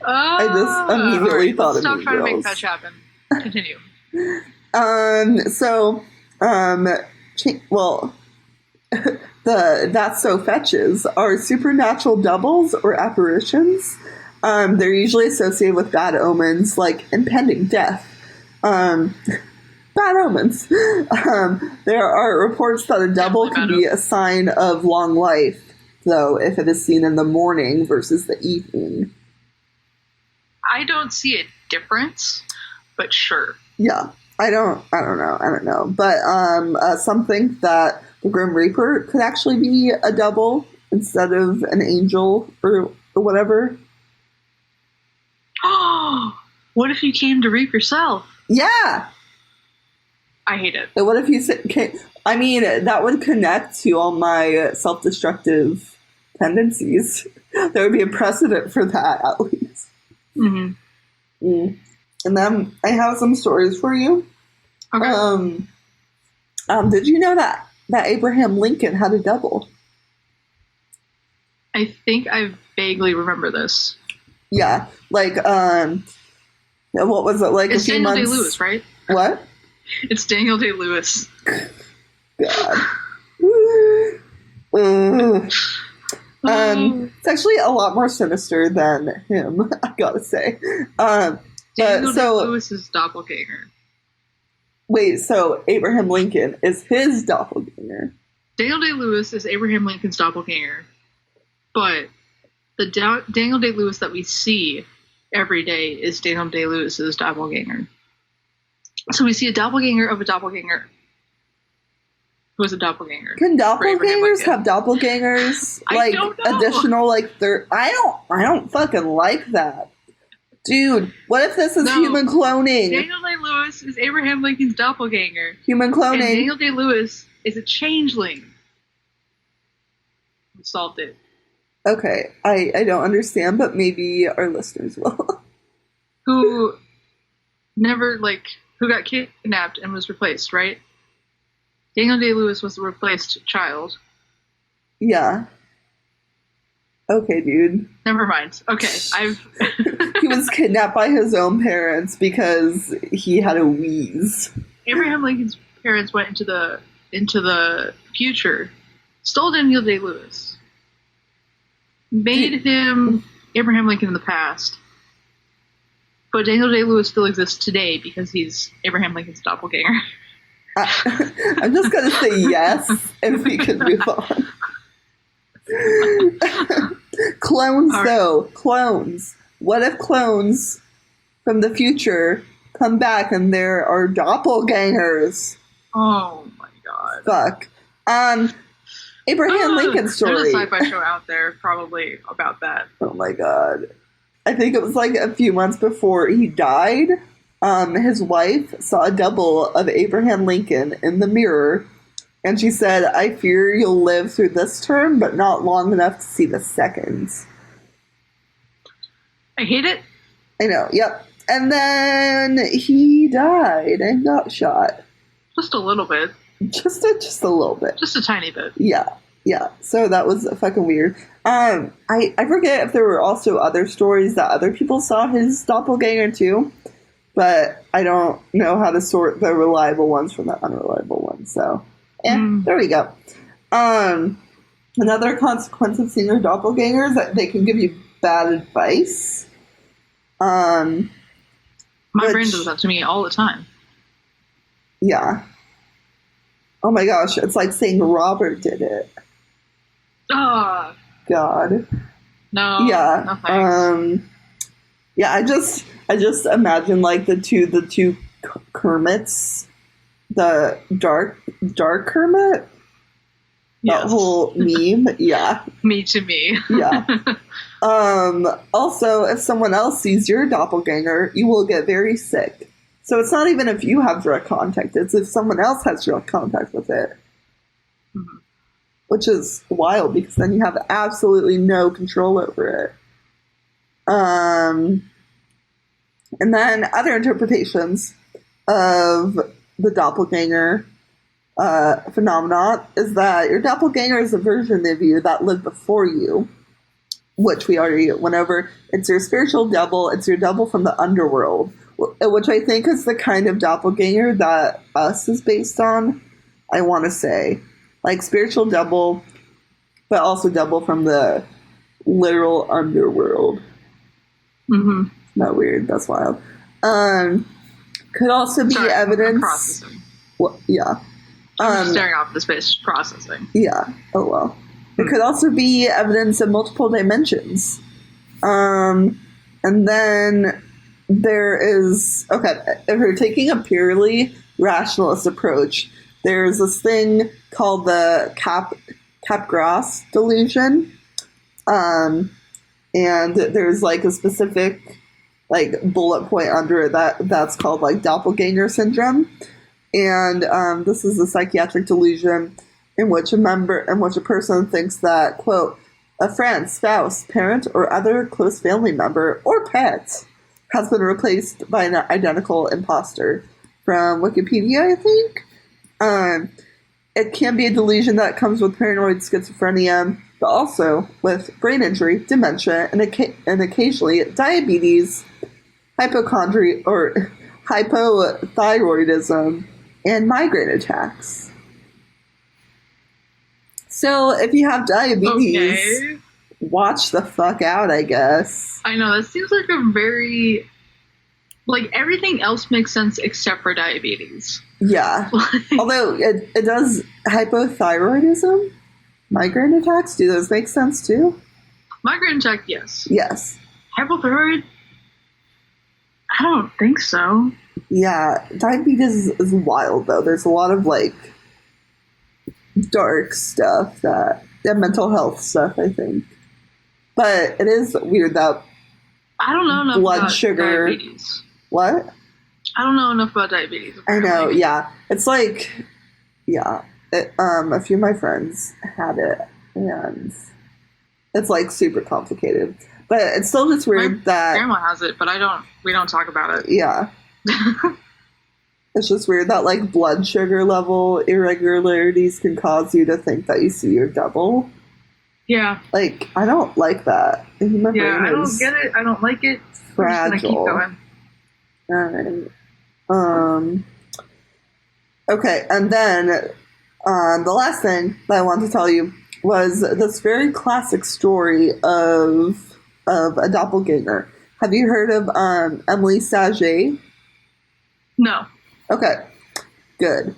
I just immediately thought of Stop Mean trying Girls. to make fetch happen. Continue. Well, the That's So Fetches are supernatural doubles or apparitions. They're usually associated with bad omens, like impending death. Bad omens. There are reports that a double can be a sign of long life, though, if it is seen in the morning versus the evening. I don't see a difference, but sure. Yeah, I don't know. But some think that the Grim Reaper could actually be a double instead of an angel or whatever. Oh, what if you came to reap yourself? Yeah. I hate it. What if you said, I mean, that would connect to all my self-destructive tendencies. There would be a precedent for that, at least. Mm-hmm. And then I have some stories for you. Okay. Did you know that Abraham Lincoln had a double? I think I vaguely remember this. Yeah, like, what was it, like it's a few Daniel months? Day-Lewis, right? What? It's Daniel Day-Lewis. God. It's actually a lot more sinister than him, I gotta say. Daniel Day-Lewis's doppelganger. Wait, so Abraham Lincoln is his doppelganger? Daniel Day-Lewis is Abraham Lincoln's doppelganger, but the Daniel Day-Lewis that we see every day is Daniel Day-Lewis's doppelganger. So we see a doppelganger of a doppelganger who is a doppelganger. Can doppelgangers have doppelgangers? I don't know. Additional, like, I don't fucking like that. Dude, what if this is human cloning? Daniel Day-Lewis is Abraham Lincoln's doppelganger. Human cloning. And Daniel Day-Lewis is a changeling. We solved it. Okay, I don't understand, but maybe our listeners will. Who got kidnapped and was replaced, right? Daniel Day-Lewis was the replaced child. Yeah. Okay, dude. Never mind. Okay, He was kidnapped by his own parents because he had a wheeze. Abraham Lincoln's parents went into the future, stole Daniel Day-Lewis, made him Abraham Lincoln in the past. But Daniel Day-Lewis still exists today because he's Abraham Lincoln's doppelganger. I'm just going to say yes, and we can move on. Clones, right. Though. Clones. What if clones from the future come back and there are doppelgangers? Oh, my God. Fuck. Abraham Lincoln story. There's a sci-fi show out there probably about that. Oh, my God. I think it was like a few months before he died. His wife saw a double of Abraham Lincoln in the mirror, and she said, "I fear you'll live through this term, but not long enough to see the second." I hate it. I know, yep. And then he died and got shot. Just a little bit. Just a little bit. Just a tiny bit. Yeah. So that was fucking weird. I forget if there were also other stories that other people saw his doppelganger too, but I don't know how to sort the reliable ones from the unreliable ones. So, there we go. Another consequence of seeing your doppelganger is that they can give you bad advice. My brain does that to me all the time. Yeah. Oh my gosh, it's like saying Robert did it. Oh. God. No. Yeah. No thanks. Yeah, I just imagine like the two Kermits, the dark Kermit. Yes. That whole meme. Yeah. Me to me. Yeah. Also, if someone else sees your doppelganger, you will get very sick. So it's not even if you have direct contact, it's if someone else has direct contact with it. Mm-hmm. Which is wild, because then you have absolutely no control over it. And then other interpretations of the doppelganger phenomenon is that your doppelganger is a version of you that lived before you, which we already went over. It's your spiritual double. It's your double from the underworld, which I think is the kind of doppelganger that Us is based on, I want to say. Like spiritual double, but also double from the literal underworld. Mm-hmm. Not weird. That's wild. Could also be evidence. I'm processing. Well, yeah. I'm staring off the space, processing. Yeah. Oh well. It could also be evidence of multiple dimensions. And then there is if we're taking a purely rationalist approach, there's this thing called the Capgras delusion. And there's like a specific like bullet point under it that's called like doppelganger syndrome. And this is a psychiatric delusion in which a person thinks that, quote, a friend, spouse, parent, or other close family member or pet has been replaced by an identical imposter. From Wikipedia, I think. It can be a delusion that comes with paranoid schizophrenia, but also with brain injury, dementia, and occasionally diabetes, hypochondria, or hypothyroidism, and migraine attacks. So if you have diabetes, watch the fuck out, I guess. I know, that seems like a very... Like, everything else makes sense except for diabetes. Yeah. Although, it does hypothyroidism? Migraine attacks? Do those make sense, too? Migraine attack, yes. Yes. Hypothyroid? I don't think so. Yeah. Diabetes is wild, though. There's a lot of, like, dark stuff mental health stuff, I think. But it is weird that I don't know enough about sugar. Diabetes. What? I don't know enough about diabetes. Apparently. I know, yeah. It's like, yeah. A few of my friends had it, and it's like super complicated. But it's still just weird that grandma has it, but we don't talk about it. Yeah. It's just weird that like blood sugar level irregularities can cause you to think that you see your double. Yeah. Like, I don't like that. I don't get it. I don't like it. Fragile. I'm just gonna keep going. Alright. Okay, and then the last thing that I wanted to tell you was this very classic story of a doppelganger. Have you heard of Emily Saget? No. Okay, good.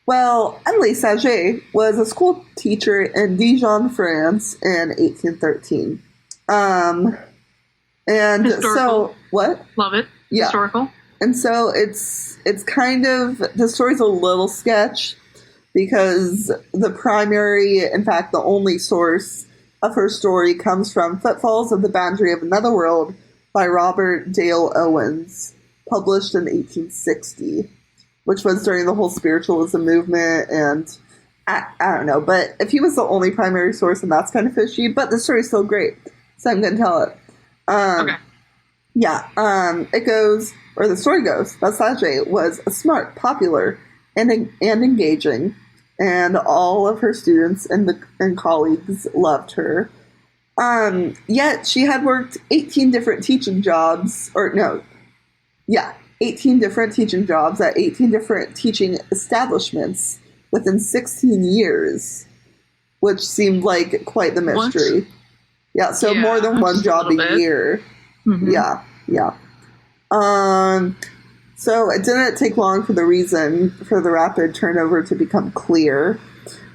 Well, Emily Saget was a school teacher in Dijon, France in 1813. And historical. So, what? Love it. Yeah. Historical. And so it's kind of, the story's a little sketch because the primary, in fact, the only source of her story comes from Footfalls of the Boundary of Another World by Robert Dale Owens, published in 1860, which was during the whole spiritualism movement. And I don't know, but if he was the only primary source, then that's kind of fishy, but the story's still great, so I'm going to tell it. Okay. Yeah, it goes, or the story goes, that Saget was smart, popular, and engaging, and all of her students and colleagues loved her. Yet she had worked 18 different teaching jobs, 18 different teaching jobs at 18 different teaching establishments within 16 years, which seemed like quite the mystery. What? Yeah, so more than one job a year. Mm-hmm. Yeah. So it didn't take long for the reason for the rapid turnover to become clear.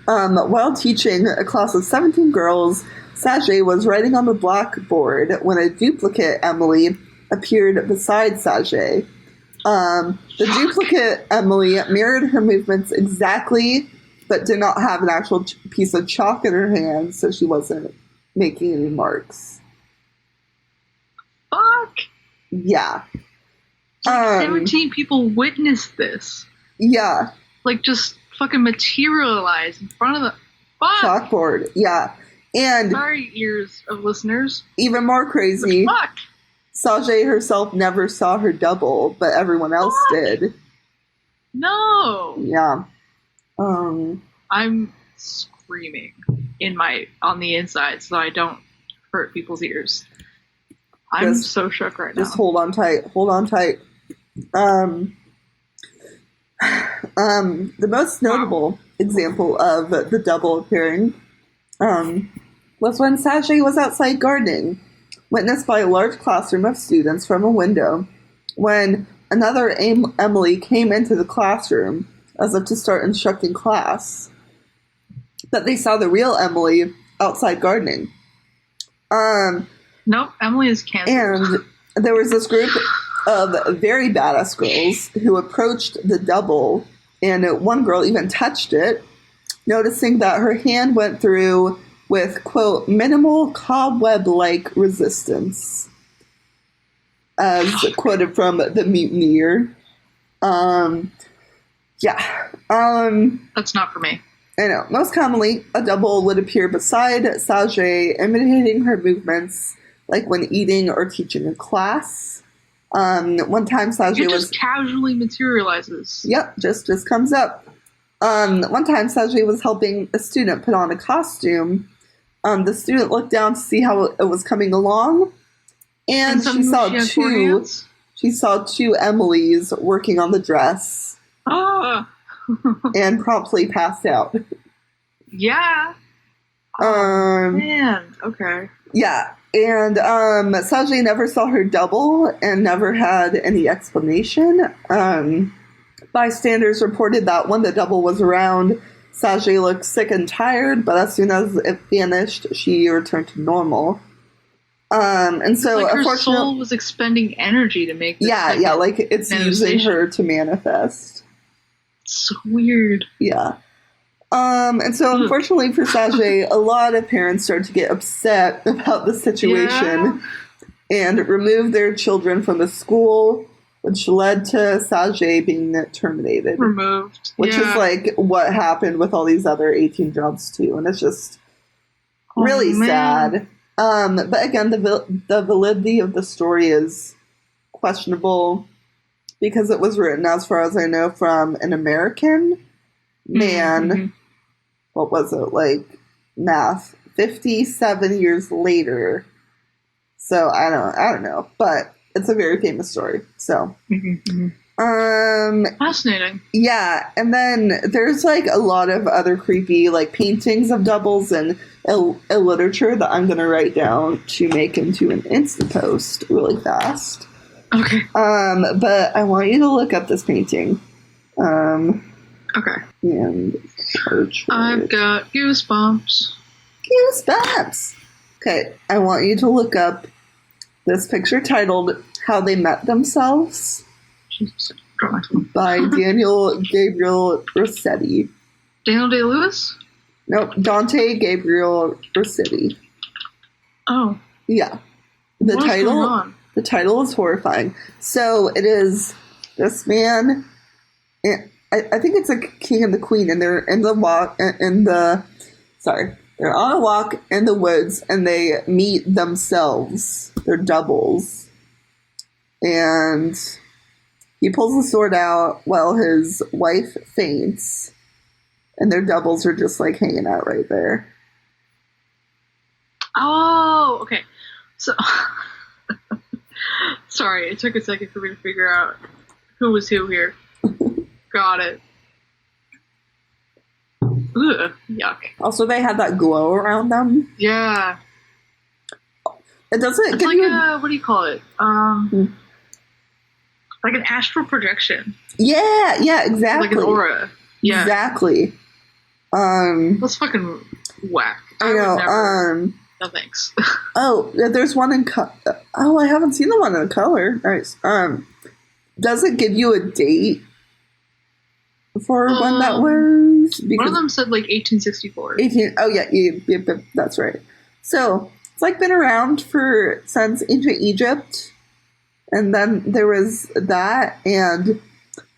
While teaching a class of 17 girls, Saget was writing on the blackboard when a duplicate Emily appeared beside Saget. The duplicate Emily mirrored her movements exactly, but did not have an actual piece of chalk in her hand, so she wasn't making any marks. Fuck! Yeah. 17 people witnessed this. Yeah. Like, just fucking materialize in front of the chalkboard. Yeah. And sorry, ears of listeners. Even more crazy. Fuck. Saget herself never saw her double, but everyone else did. No. Yeah. I'm screaming on the inside so I don't hurt people's ears. I'm so shook right now. Just hold on tight. Hold on tight. The most notable example of the double appearing was when Sajay was outside gardening, witnessed by a large classroom of students from a window, when another Emily came into the classroom as if to start instructing class, that they saw the real Emily outside gardening. Nope, Emily is canceled. And there was this group of very badass girls who approached the double, and one girl even touched it, noticing that her hand went through with, quote, minimal cobweb-like resistance, as quoted from the Mutineer. That's not for me. I know. Most commonly, a double would appear beside Sajay, imitating her movements, like when eating or teaching a class. One time Sajay just casually materializes. Yep, just comes up. One time Sajay was helping a student put on a costume. The student looked down to see how it was coming along, and she saw two Emilys working on the dress. And promptly passed out. Yeah. Man, okay. Yeah. And Sajay never saw her double and never had any explanation. Bystanders reported that when the double was around, Sajay looked sick and tired, but as soon as it vanished, she returned to normal. And so, like her soul was expending energy to make this. Yeah, like it's using her to manifest. So weird. Yeah. And so, unfortunately for Sajay, a lot of parents started to get upset about the situation and removed their children from the school, which led to Sajay being terminated. Removed. Which is like what happened with all these other 18-year-olds too. And it's just really sad. But again, the validity of the story is questionable because it was written, as far as I know, from an American man. Mm-hmm. What was it, like, math, 57 years later. So I don't know, but it's a very famous story. So, fascinating. Yeah, and then there's like a lot of other creepy like paintings of doubles and literature that I'm gonna write down to make into an Insta post really fast. Okay. But I want you to look up this painting. Okay. And I've got goosebumps. Goosebumps. Okay, I want you to look up this picture titled "How They Met Themselves" by Daniel Gabriel Rossetti. Daniel Day-Lewis? Nope, Dante Gabriel Rossetti. Oh. Yeah. The title is horrifying. So it is this man. I think it's a king and the queen, and they're they're on a walk in the woods, and they meet themselves. They're doubles. And he pulls the sword out while his wife faints, and their doubles are just like hanging out right there. Oh, okay. So, sorry, it took a second for me to figure out who was who here. Got it. Ugh, yuck. Also, they had that glow around them. Yeah. It doesn't. It's like what do you call it? Like an astral projection. Yeah, exactly. Like an aura. Yeah. Exactly. That's fucking whack. I know. No thanks. Oh, there's one in oh, I haven't seen the one in color. Nice. Does it give you a date for when that was? Because one of them said like 1864. Oh yeah, that's right. So it's like been around since ancient Egypt, and then there was that, and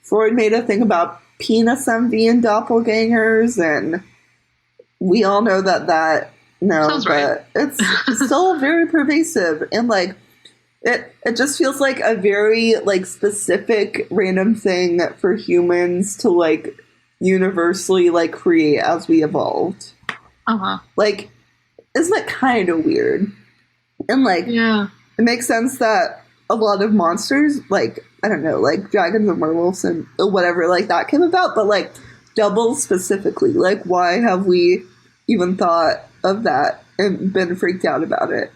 Freud made a thing about penis envy and doppelgangers, and we all know that. No, sounds but right. It's still very pervasive, and like it just feels like a very like specific random thing for humans to like universally like create as we evolved. Like, isn't it kind of weird? And like, yeah, it makes sense that a lot of monsters, like I don't know, like dragons and werewolves and whatever like that came about, but like doubles specifically, like why have we even thought of that and been freaked out about it?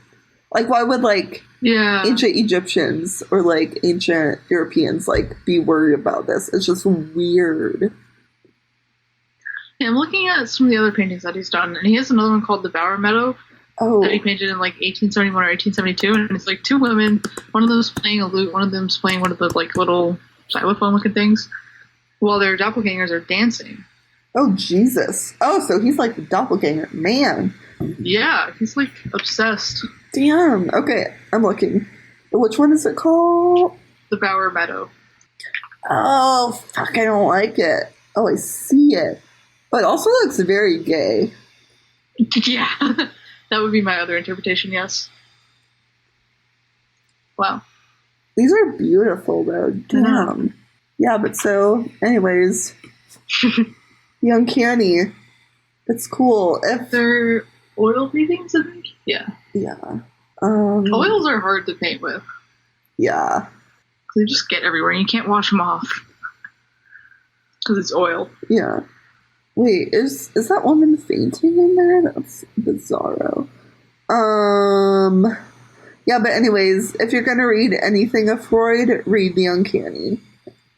Like why would like ancient Egyptians or like ancient Europeans like be worried about this? It's just weird. Yeah, I'm looking at some of the other paintings that he's done, and he has another one called The Bower Meadow that he painted in like 1871 or 1872, and it's like two women. One of them's playing a lute, one of them's playing one of the like little xylophone looking things, while their doppelgangers are dancing. Oh, Jesus. Oh, so he's like the doppelganger. Man. Yeah, he's like obsessed. Damn. Okay, I'm looking. Which one is it called? The Bower Meadow. Oh, fuck, I don't like it. Oh, I see it. But it also looks very gay. Yeah, that would be my other interpretation, yes. Wow. These are beautiful, though. Damn. Yeah, but so, anyways, the uncanny. It's cool. If they're oil paintings, I think? Yeah. Yeah. Oils are hard to paint with. Yeah. They just get everywhere, and you can't wash them off. Because it's oil. Yeah. Wait, is that woman fainting in there? That's bizarro. Yeah, but anyways, if you're gonna read anything of Freud, read The Uncanny.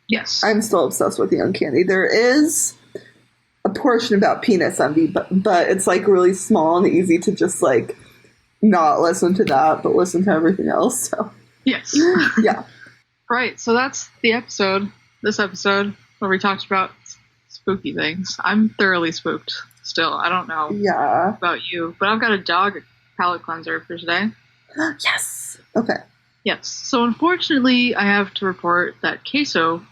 Yes. I'm still obsessed with The Uncanny. There is a portion about penis envy, but it's like really small and easy to just like not listen to that, but listen to everything else. So yes. Yeah. Right, so that's the episode, this episode, where we talked about spooky things. I'm thoroughly spooked still. I don't know about you, but I've got a dog palate cleanser for today. Yes. Okay. Yes. So unfortunately, I have to report that Queso,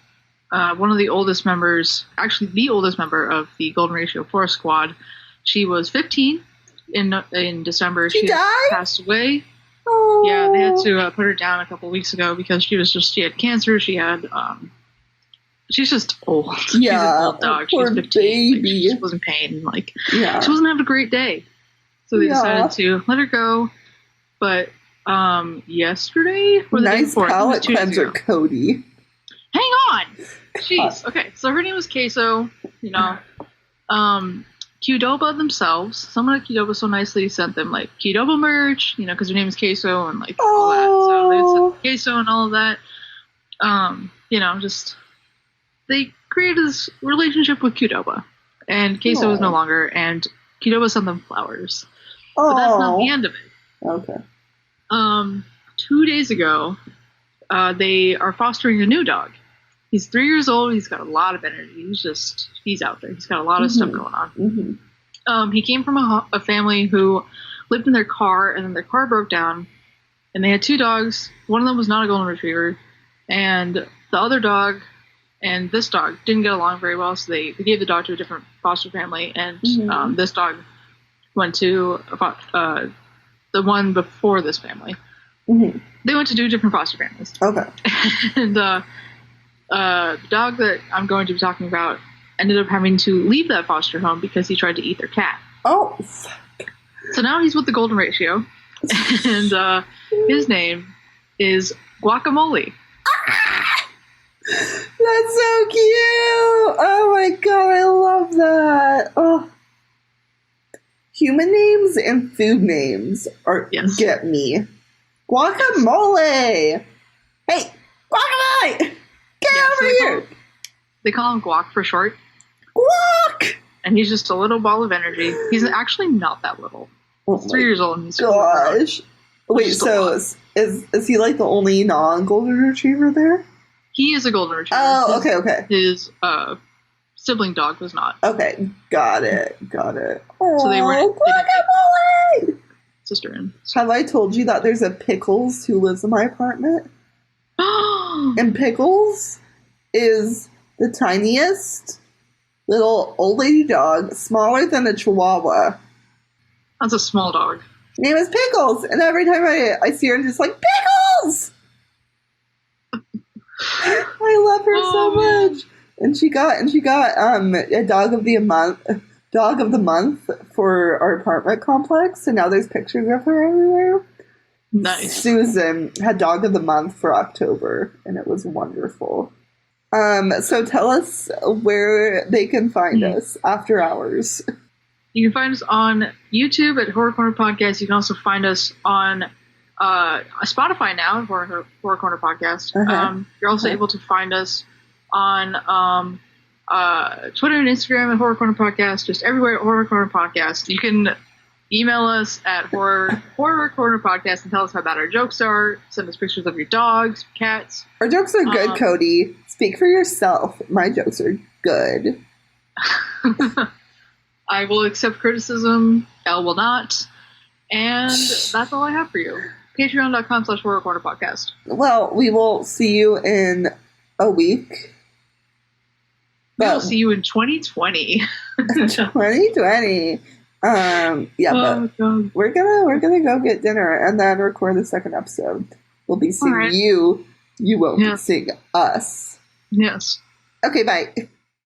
one of the oldest members, actually the oldest member of the Golden Ratio Force Squad, she was 15 in December. She died? Passed away. Oh. Yeah, they had to put her down a couple weeks ago because she had cancer. She had, she's just old. She's an old dog. She's 15. Baby. Like, she just was in pain. Like, she wasn't having a great day. So they decided to let her go. But yesterday or the day before, palate cleanser, Cody. Hang on. Jeez. Okay, so her name was Queso. You know, Qdoba themselves. Someone at Qdoba so nicely sent them like Qdoba merch. You know, because her name is Queso and like all that. So they sent Queso and all of that. You know, just they created this relationship with Qdoba, and Queso is no longer. And Qdoba sent them flowers. But that's not the end of it. Okay. 2 days ago, they are fostering a new dog. He's 3 years old. He's got a lot of energy. He's out there. He's got a lot of stuff going on. He came from a family who lived in their car, and then their car broke down, and they had two dogs. One of them was not a golden retriever, and the other dog and this dog didn't get along very well, so they gave the dog to a different foster family, and this dog went to the one before this family. They went to two different foster families. Okay. And the dog that I'm going to be talking about ended up having to leave that foster home because he tried to eat their cat. Oh. So now he's with the Golden Ratio, and his name is Guacamole. That's so cute! Oh my god, I love that! Oh. Human names and food names get me. Guacamole! Hey, Guacamole! Get over here! They call him Guac for short. Guac! And he's just a little ball of energy. He's actually not that little. He's 3 years old and he's gosh. Wait, so is he like the only non-golden retriever there? He is a golden retriever. Oh, okay. His sibling dog was not. Okay, got it. So they weren't. Guacamole! Sister in. Have I told you that there's a Pickles who lives in my apartment? And Pickles is the tiniest little old lady dog, smaller than a Chihuahua. That's a small dog. Her name is Pickles, and every time I see her, I'm just like, Pickles! I love her so much. And she got a dog of the month for our apartment complex, and now there's pictures of her everywhere. Nice. Susan had Dog of the Month for October, and it was wonderful. So tell us where they can find us after hours. You can find us on YouTube at Horror Corner Podcast. You can also find us on Spotify now, Horror Corner Podcast. You're also able to find us on Twitter and Instagram at Horror Corner Podcast, just everywhere at Horror Corner Podcast. You can email us at Horror Corner Podcast and tell us how bad our jokes are. Send us pictures of your dogs, cats. Our jokes are good, Cody. Speak for yourself. My jokes are good. I will accept criticism. Elle will not. And that's all I have for you. Patreon.com/Horror Corner Podcast. Well, we will see you in a week. We'll see you in 2020. 2020. But we're gonna go get dinner and then record the second episode. We'll be seeing you. You won't be seeing us. Yes. Okay, bye.